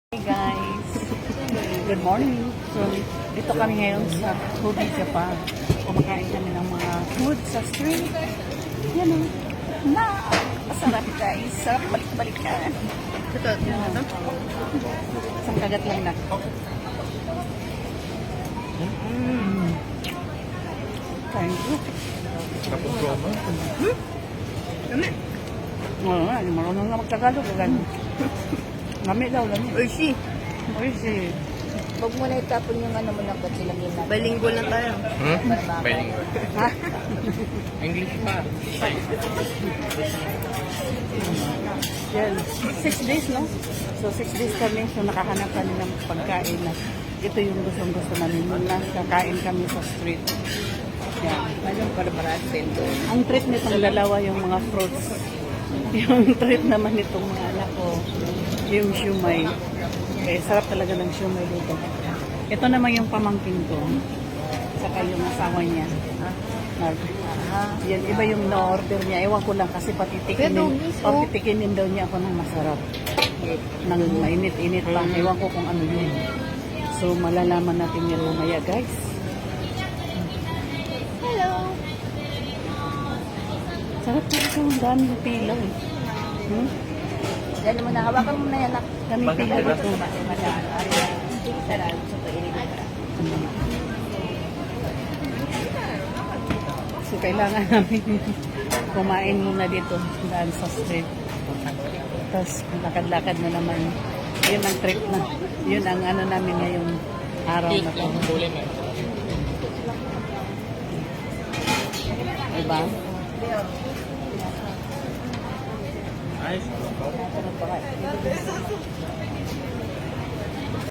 Hey guys, good morning. So, dito kami ngayon sa Kobe, Japan. Kumakain kami ng mga food sa street. Yan o. Masarap guys. Sarap balik-balikan. Ito, yan o. Isang kagat lang na. Kain ko. Tapos Roma. Lami. Oo, marunong na magtagalog. Lami daw, lami. Oishi. Oishi. Huwag mo na itapon yung ano mo lang ba't silang yun natin. Bilingual lang tayo. Bilingual. Ha? English pa. Yan. 6 days, no? So, 6 days kami. So, nakahanap kami ng pagkain na ito yung gustong-gusto namin. Kakain kami sa street. Yan. Anong para-paraan pendo? Ang treat nitong dalawa yung mga fruits. Yung treat naman nitong mga anak ko, yung shumai. Okay, sarap talaga ng shumai dito. Ito naman yung pamangkin ko. Saka yung asawa niya. Yan, iba yung na-order niya. Ewan ko lang kasi patitikinin daw niya ako ng masarap. Nang mainit-init lang. Ewan ko kung ano yun. So, malalaman natin yan lumaya, guys. Hello! Sarap talaga yung daming pila eh. Dahil mo na, hawakan mo na yan. Daming pila dito. So, kailangan namin kumain muna dito daan sa street. Tapos, lakad-lakad na naman. Yun ang trip na. Yun ang ano namin ngayong araw na to. Diba? Nice.